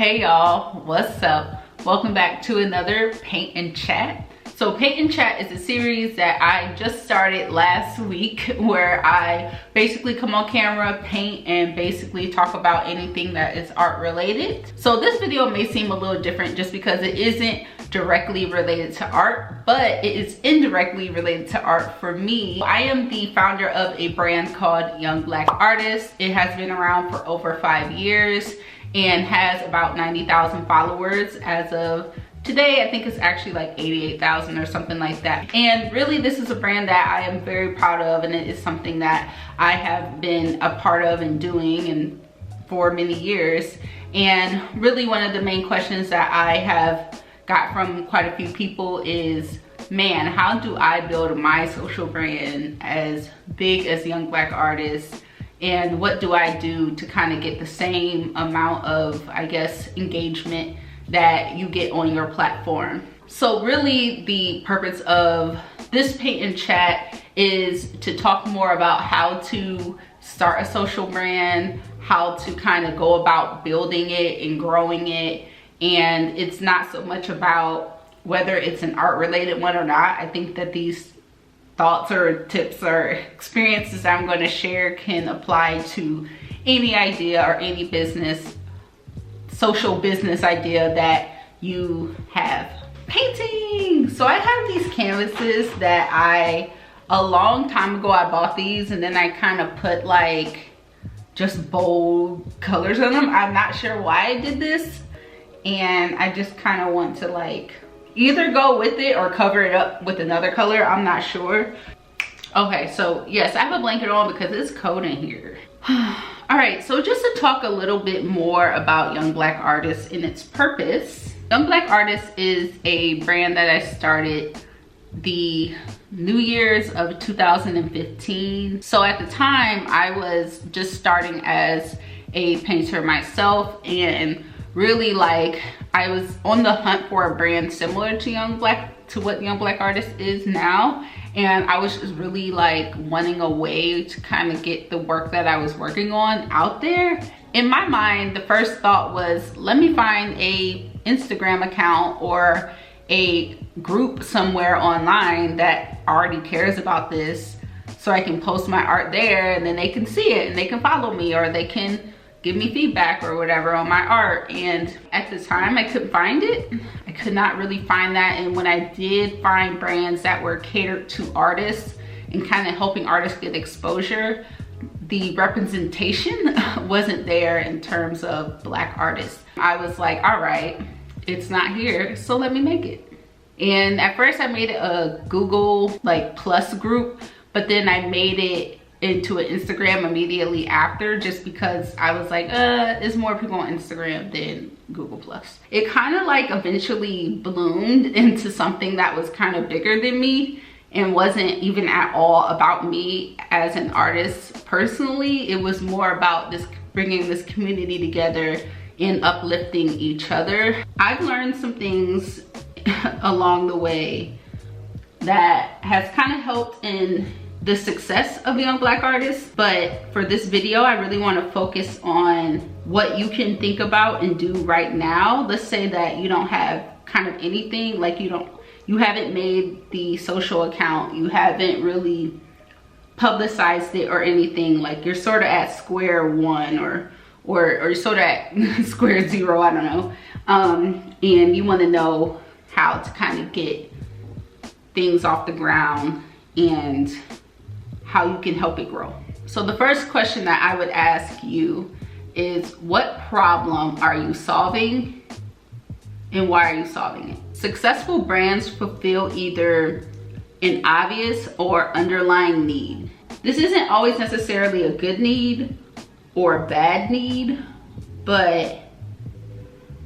Hey y'all, what's up? Welcome back to another Paint and Chat. So Paint and Chat is a series that I just started last week where I basically come on camera, paint, and basically talk about anything that is art related. So this video may seem a little different just because it isn't directly related to art, but it is indirectly related to art for me. I am the founder of a brand called Young Black Artists. It has been around for over 5 years and has about 90,000 followers as of today. I think it's actually like 88,000 or something like that. And really this is a brand that I am very proud of, and it is something that I have been a part of and doing and for many years. And really one of the main questions that I have got from quite a few people is, man, how do I build my social brand as big as Young Black Artists? And what do I do to kind of get the same amount of, I guess, engagement that you get on your platform? So really the purpose of this Paint and Chat is to talk more about how to start a social brand, how to kind of go about building it and growing it. And it's not so much about whether it's an art related one or not. I think that these thoughts or tips or experiences I'm going to share can apply to any idea or any business, social business idea that you have. Painting. So I have these canvases that a long time ago I bought these, and then I kind of put like just bold colors on them. I'm not sure why I did this, and I just kind of want to like either go with it or cover it up with another color. I'm not sure. Okay, so yes, I have a blanket on because it's cold in here. All right, so just to talk a little bit more about Young Black Artists and its purpose. Young Black Artists is a brand that I started the New Year's of 2015. So at the time I was just starting as a painter myself, and really like I was on the hunt for a brand similar to what Young Black Artists is now, and I was just really like wanting a way to kind of get the work that I was working on out there. In my mind, the first thought was, let me find a Instagram account or a group somewhere online that already cares about this, so I can post my art there and then they can see it and they can follow me, or they can give me feedback or whatever on my art. And at the time I couldn't find it. I could not really find that. And when I did find brands that were catered to artists and kind of helping artists get exposure, the representation wasn't there in terms of Black artists. I was like, all right, it's not here, so let me make it. And at first I made it a Google like plus group, but then I made it into an Instagram immediately after, just because I was like, there's more people on Instagram than Google Plus. It kind of like eventually bloomed into something that was kind of bigger than me and wasn't even at all about me as an artist personally. It was more about this bringing this community together and uplifting each other. I've learned some things along the way that has kind of helped in the success of Young Black Artists. But for this video, I really want to focus on what you can think about and do right now. Let's say that you don't have kind of anything, like you haven't made the social account, you haven't really publicized it or anything, like you're sort of at square one or sort of at square zero, I don't know. And you want to know how to kind of get things off the ground and how you can help it grow. So the first question that I would ask you is, what problem are you solving and why are you solving it? Successful brands fulfill either an obvious or underlying need. This isn't always necessarily a good need or a bad need, but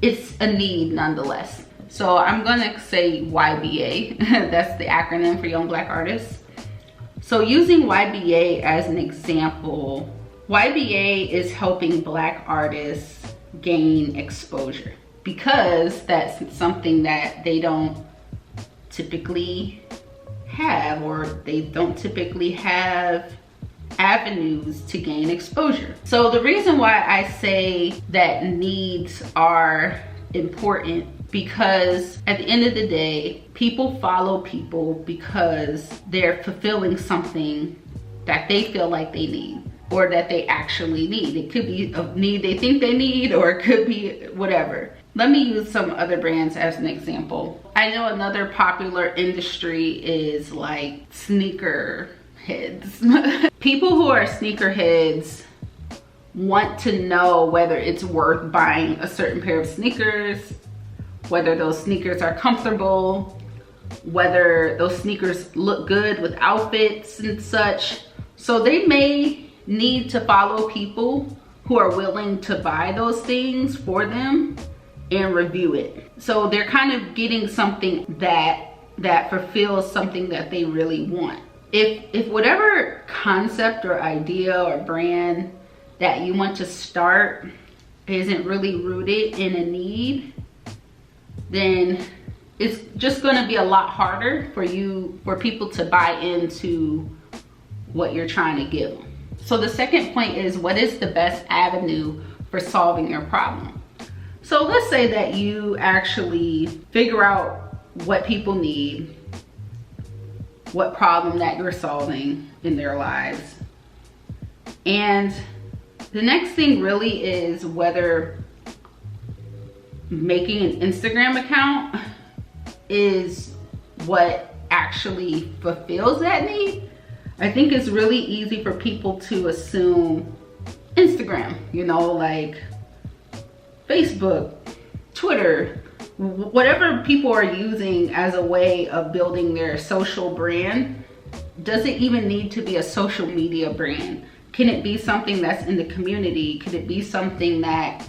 it's a need nonetheless. So I'm gonna say YBA, that's the acronym for Young Black Artists. So using YBA as an example, YBA is helping Black artists gain exposure because that's something that they don't typically have, or they don't typically have avenues to gain exposure. So the reason why I say that needs are important, because at the end of the day, people follow people because they're fulfilling something that they feel like they need, or that they actually need. It could be a need they think they need, or it could be whatever. Let me use some other brands as an example. I know another popular industry is like sneaker heads. People who are sneaker heads want to know whether it's worth buying a certain pair of sneakers, whether those sneakers are comfortable, whether those sneakers look good with outfits and such. So they may need to follow people who are willing to buy those things for them and review it. So they're kind of getting something that fulfills something that they really want. If whatever concept or idea or brand that you want to start isn't really rooted in a need, then it's just going to be a lot harder for people to buy into what you're trying to give them. So the second point is, what is the best avenue for solving your problem? So let's say that you actually figure out what people need, what problem that you're solving in their lives. And the next thing really is whether making an Instagram account is what actually fulfills that need. I think it's really easy for people to assume Instagram, you know, like Facebook, Twitter, whatever people are using as a way of building their social brand doesn't even need to be a social media brand. Can it be something that's in the community? Could it be something that,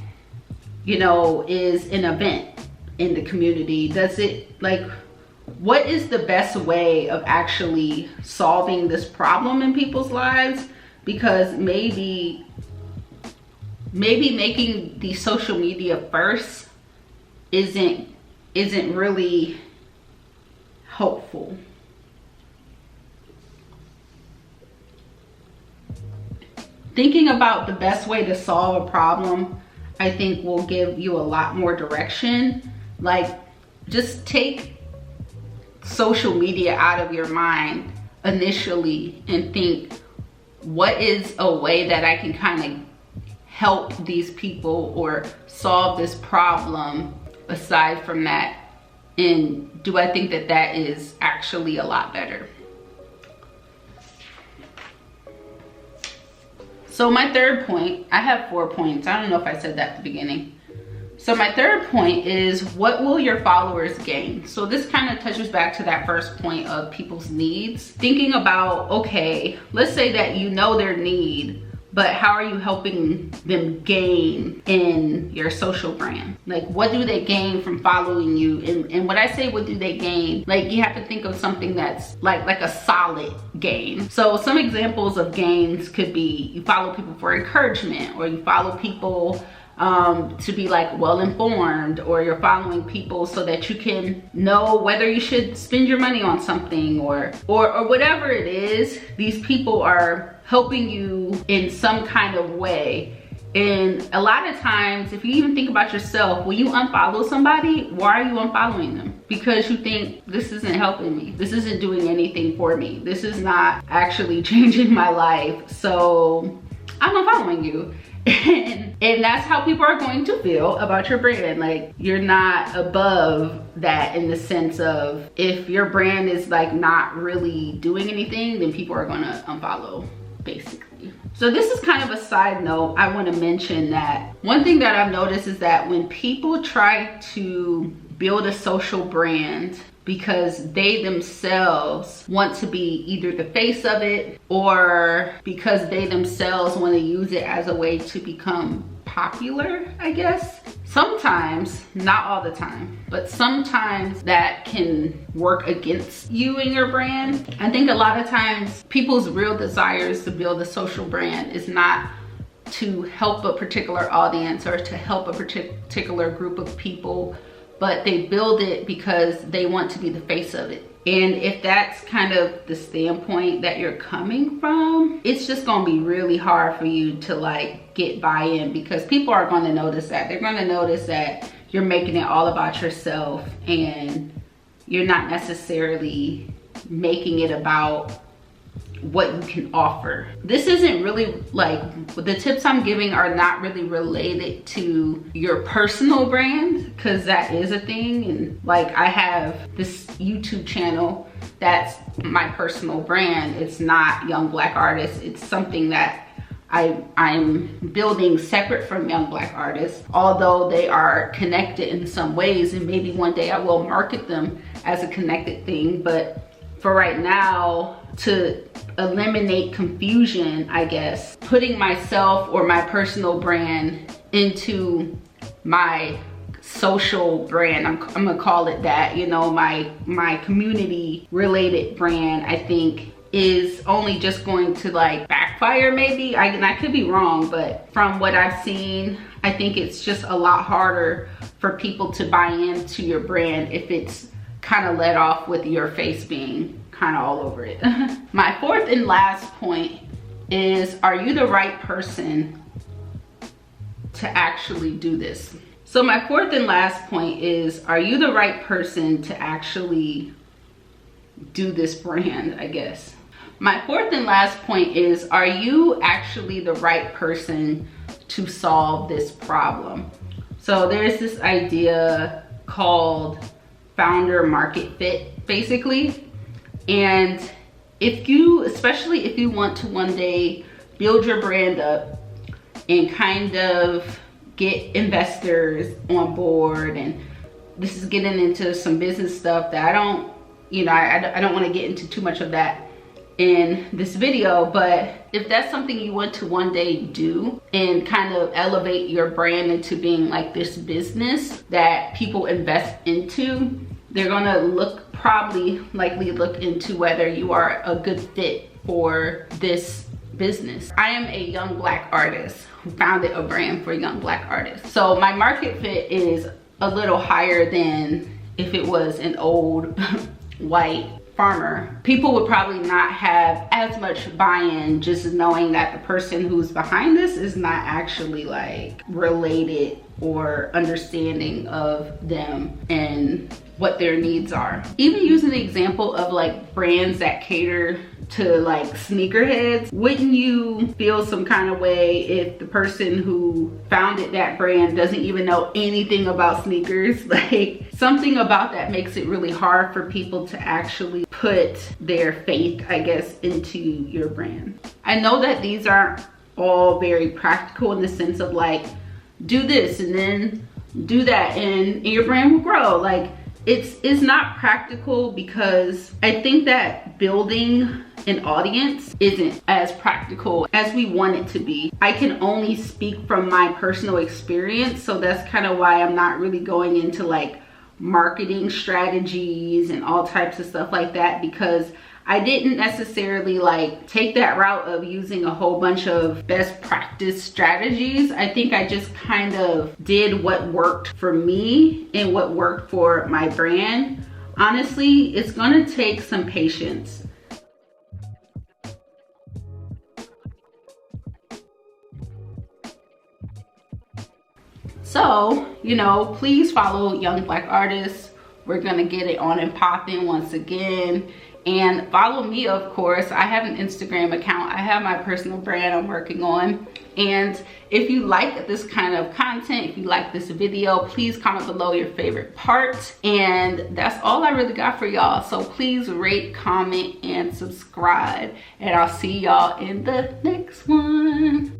you know, is an event in the community? Does it, like, what is the best way of actually solving this problem in people's lives? Because maybe making the social media first isn't really helpful. Thinking about the best way to solve a problem, I think, will give you a lot more direction. Like, just take social media out of your mind initially and think, what is a way that I can kind of help these people or solve this problem aside from that? And do I think that that is actually a lot better? So my third point, I have 4 points. I don't know if I said that at the beginning. So my third point is, what will your followers gain? So this kind of touches back to that first point of people's needs. Thinking about, okay, let's say that you know their need, but how are you helping them gain in your social brand? Like, what do they gain from following you? And when I say what do they gain, like, you have to think of something that's like a solid gain. So some examples of gains could be, you follow people for encouragement, or you follow people to be like well informed, or you're following people so that you can know whether you should spend your money on something, or whatever it is. These people are helping you in some kind of way. And a lot of times, if you even think about yourself, when you unfollow somebody, why are you unfollowing them? Because you think, this isn't helping me, this isn't doing anything for me, this is not actually changing my life, so I'm unfollowing you. And that's how people are going to feel about your brand. Like, you're not above that, in the sense of, if your brand is like not really doing anything, then people are gonna unfollow, basically. So this is kind of a side note. I want to mention that one thing that I've noticed is that when people try to build a social brand because they themselves want to be either the face of it, or because they themselves want to use it as a way to become popular, I guess. Sometimes, not all the time, but sometimes that can work against you and your brand. I think a lot of times people's real desires to build a social brand is not to help a particular audience or to help a particular group of people, but they build it because they want to be the face of it. And if that's kind of the standpoint that you're coming from, it's just gonna be really hard for you to like get buy-in, because people are gonna notice that. They're gonna notice that you're making it all about yourself and you're not necessarily making it about what you can offer. This isn't really like, the tips I'm giving are not really related to your personal brand, because that is a thing. And like, I have this YouTube channel that's my personal brand. It's not Young Black Artist. It's something that I'm building separate from Young Black Artists, although they are connected in some ways, and maybe one day I will market them as a connected thing. But for right now, to eliminate confusion, I guess, putting myself or my personal brand into my social brand, I'm gonna call it that, you know, my community related brand, I think is only just going to like backfire maybe. I could be wrong, but from what I've seen, I think it's just a lot harder for people to buy into your brand if it's kind of let off with your face being kind of all over it. My fourth and last point is, are you the right person to actually do this? So my fourth and last point is, are you the right person to actually do this brand, I guess? My fourth and last point is, are you actually the right person to solve this problem? So there's this idea called founder market fit, basically. And if you, especially if you want to one day build your brand up and kind of get investors on board, and this is getting into some business stuff that I don't want to get into too much of that in this video, but if that's something you want to one day do and kind of elevate your brand into being like this business that people invest into, they're gonna likely look into whether you are a good fit for this business. I am a young Black artist who founded a brand for young Black artists. So my market fit is a little higher than if it was an old white farmer. People would probably not have as much buy-in just knowing that the person who's behind this is not actually like related or understanding of them and what their needs are. Even using the example of like brands that cater to like sneakerheads, wouldn't you feel some kind of way if the person who founded that brand doesn't even know anything about sneakers? Like, something about that makes it really hard for people to actually put their faith, I guess, into your brand. I know that these aren't all very practical in the sense of like, do this and then do that and your brand will grow. Like, it's not practical, because I think that building an audience isn't as practical as we want it to be. I can only speak from my personal experience, so that's kind of why I'm not really going into like marketing strategies and all types of stuff like that, because I didn't necessarily like take that route of using a whole bunch of best practice strategies. I think I just kind of did what worked for me and what worked for my brand. Honestly, it's gonna take some patience. So, you know, please follow Young Black Artists. We're gonna get it on and popping once again. And follow me, of course. I have an Instagram account. I have my personal brand I'm working on. And if you like this kind of content, if you like this video, please comment below your favorite part. And that's all I really got for y'all. So please rate, comment, and subscribe. And I'll see y'all in the next one.